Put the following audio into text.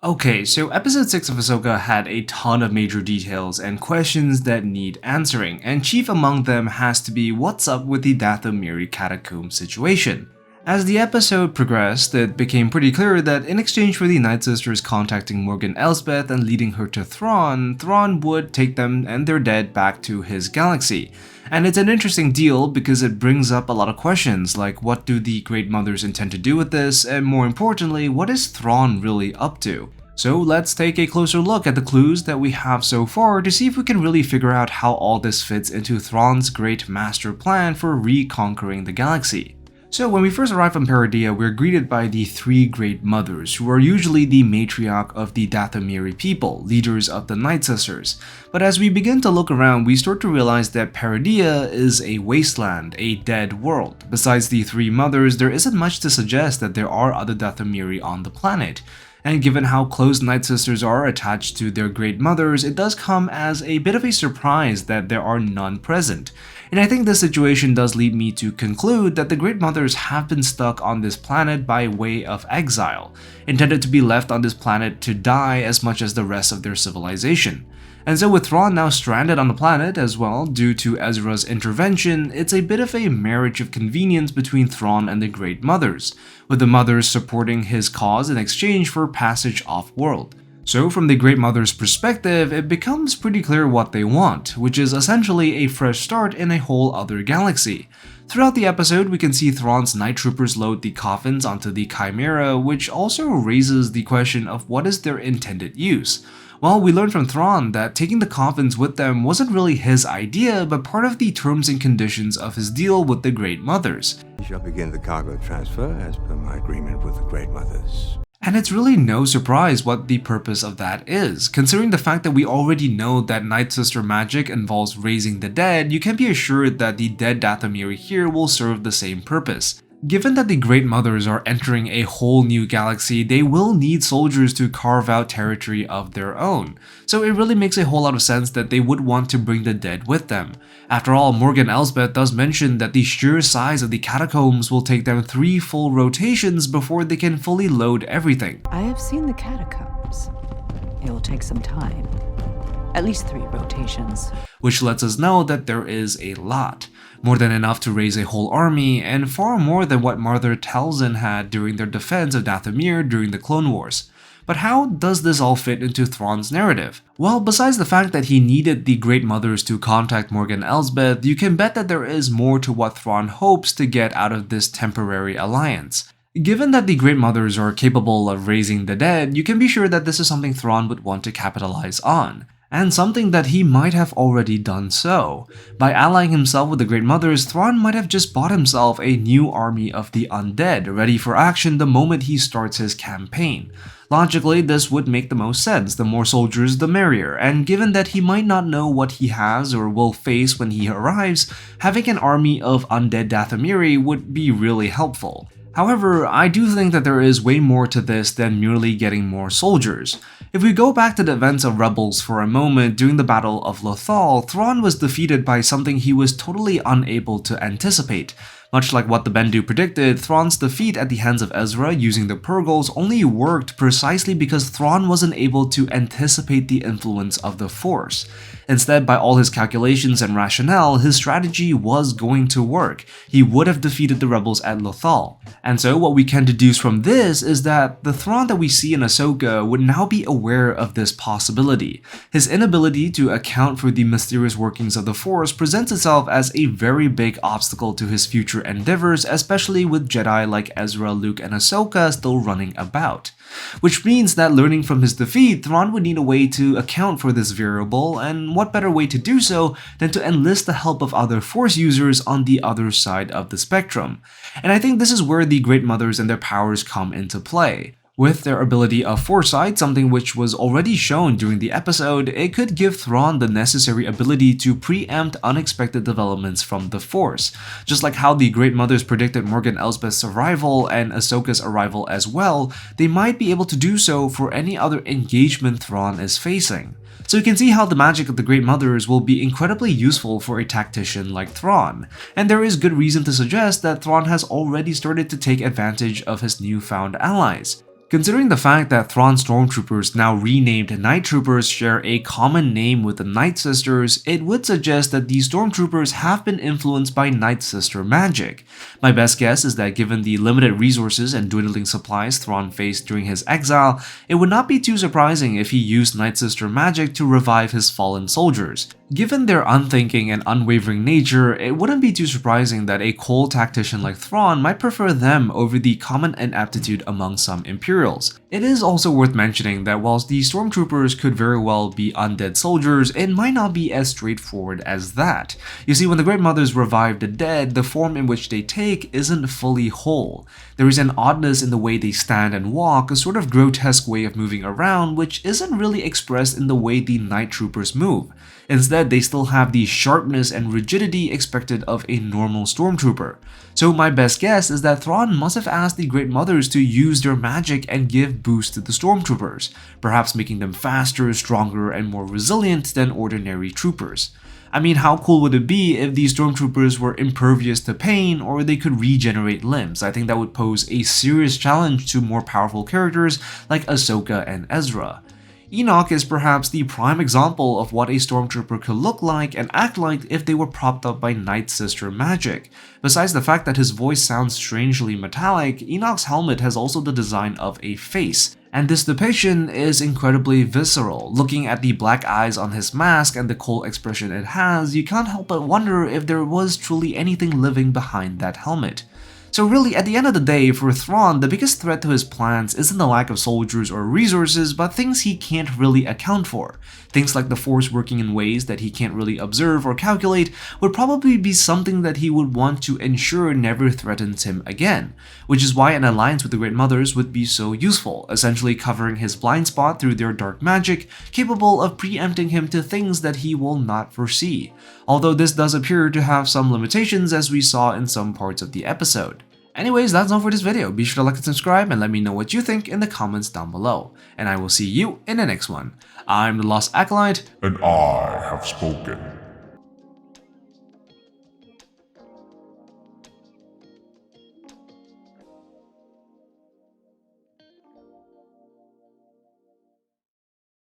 Okay, so episode 6 of Ahsoka had a ton of major details and questions that need answering, and chief among them has to be what's up with the Dathomiri catacomb situation. As the episode progressed, it became pretty clear that in exchange for the Nightsisters contacting Morgan Elsbeth and leading her to Thrawn, Thrawn would take them and their dead back to his galaxy. And it's an interesting deal because it brings up a lot of questions like what do the Great Mothers intend to do with this, and more importantly, what is Thrawn really up to? So let's take a closer look at the clues that we have so far to see if we can really figure out how all this fits into Thrawn's great master plan for reconquering the galaxy. So when we first arrive on Peridea, we're greeted by the three Great Mothers, who are usually the matriarch of the Dathomiri people, leaders of the Nightsisters. But as we begin to look around, we start to realize that Peridea is a wasteland, a dead world. Besides the three mothers, there isn't much to suggest that there are other Dathomiri on the planet. And given how close Nightsisters are attached to their Great Mothers, it does come as a bit of a surprise that there are none present. And I think this situation does lead me to conclude that the Great Mothers have been stuck on this planet by way of exile, intended to be left on this planet to die as much as the rest of their civilization. And so with Thrawn now stranded on the planet as well due to Ezra's intervention, it's a bit of a marriage of convenience between Thrawn and the Great Mothers, with the Mothers supporting his cause in exchange for passage off-world. So from the Great Mother's perspective, it becomes pretty clear what they want, which is essentially a fresh start in a whole other galaxy. Throughout the episode, we can see Thrawn's night troopers load the coffins onto the Chimera, which also raises the question of what is their intended use. Well, we learned from Thrawn that taking the coffins with them wasn't really his idea, but part of the terms and conditions of his deal with the Great Mothers. You shall begin the cargo transfer as per my agreement with the Great Mothers. And it's really no surprise what the purpose of that is. Considering the fact that we already know that Nightsister magic involves raising the dead, you can be assured that the dead Dathomiri here will serve the same purpose. Given that the Great Mothers are entering a whole new galaxy, they will need soldiers to carve out territory of their own. So it really makes a whole lot of sense that they would want to bring the dead with them. After all, Morgan Elsbeth does mention that the sheer size of the catacombs will take them 3 full rotations before they can fully load everything. I have seen the catacombs. It will take some time. At least 3 rotations. Which lets us know that there is a lot. More than enough to raise a whole army, and far more than what Mother Talzin had during their defense of Dathomir during the Clone Wars. But how does this all fit into Thrawn's narrative? Well, besides the fact that he needed the Great Mothers to contact Morgan Elsbeth, you can bet that there is more to what Thrawn hopes to get out of this temporary alliance. Given that the Great Mothers are capable of raising the dead, you can be sure that this is something Thrawn would want to capitalize on. And something that he might have already done so. By allying himself with the Great Mothers, Thrawn might have just bought himself a new army of the Undead, ready for action the moment he starts his campaign. Logically, this would make the most sense, the more soldiers the merrier, and given that he might not know what he has or will face when he arrives, having an army of Undead Dathomiri would be really helpful. However, I do think that there is way more to this than merely getting more soldiers. If we go back to the events of Rebels for a moment, during the Battle of Lothal, Thrawn was defeated by something he was totally unable to anticipate. Much like what the Bendu predicted, Thrawn's defeat at the hands of Ezra using the Purgles only worked precisely because Thrawn wasn't able to anticipate the influence of the Force. Instead, by all his calculations and rationale, his strategy was going to work. He would have defeated the rebels at Lothal. And so what we can deduce from this is that the Thrawn that we see in Ahsoka would now be aware of this possibility. His inability to account for the mysterious workings of the Force presents itself as a very big obstacle to his future endeavors, especially with Jedi like Ezra, Luke, and Ahsoka still running about. Which means that learning from his defeat, Thrawn would need a way to account for this variable, and what better way to do so than to enlist the help of other Force users on the other side of the spectrum. And I think this is where the Great Mothers and their powers come into play. With their ability of foresight, something which was already shown during the episode, it could give Thrawn the necessary ability to preempt unexpected developments from the Force. Just like how the Great Mothers predicted Morgan Elsbeth's arrival and Ahsoka's arrival as well, they might be able to do so for any other engagement Thrawn is facing. So you can see how the magic of the Great Mothers will be incredibly useful for a tactician like Thrawn, and there is good reason to suggest that Thrawn has already started to take advantage of his newfound allies. Considering the fact that Thrawn stormtroopers, now renamed Night Troopers, share a common name with the Nightsisters, it would suggest that these stormtroopers have been influenced by nightsister magic. My best guess is that given the limited resources and dwindling supplies Thrawn faced during his exile, it would not be too surprising if he used nightsister magic to revive his fallen soldiers. Given their unthinking and unwavering nature, it wouldn't be too surprising that a cold tactician like Thrawn might prefer them over the common inaptitude among some Imperials. It is also worth mentioning that whilst the stormtroopers could very well be undead soldiers, it might not be as straightforward as that. You see, when the Great Mothers revive the dead, the form in which they take isn't fully whole. There is an oddness in the way they stand and walk, a sort of grotesque way of moving around, which isn't really expressed in the way the Night Troopers move. Instead, they still have the sharpness and rigidity expected of a normal stormtrooper. So my best guess is that Thrawn must have asked the Great Mothers to use their magic and give boost to the stormtroopers, perhaps making them faster, stronger, and more resilient than ordinary troopers. I mean, how cool would it be if these stormtroopers were impervious to pain or they could regenerate limbs? I think that would pose a serious challenge to more powerful characters like Ahsoka and Ezra. Enoch is perhaps the prime example of what a stormtrooper could look like and act like if they were propped up by nightsister magic. Besides the fact that his voice sounds strangely metallic, Enoch's helmet has also the design of a face. And this depiction is incredibly visceral. Looking at the black eyes on his mask and the cold expression it has, you can't help but wonder if there was truly anything living behind that helmet. So really, at the end of the day, for Thrawn, the biggest threat to his plans isn't the lack of soldiers or resources, but things he can't really account for. Things like the Force working in ways that he can't really observe or calculate would probably be something that he would want to ensure never threatens him again, which is why an alliance with the Great Mothers would be so useful, essentially covering his blind spot through their dark magic, capable of preempting him to things that he will not foresee. Although this does appear to have some limitations as we saw in some parts of the episode. Anyways, that's all for this video. Be sure to like and subscribe and let me know what you think in the comments down below. And I will see you in the next one. I'm the Lost Acolyte, and I have spoken.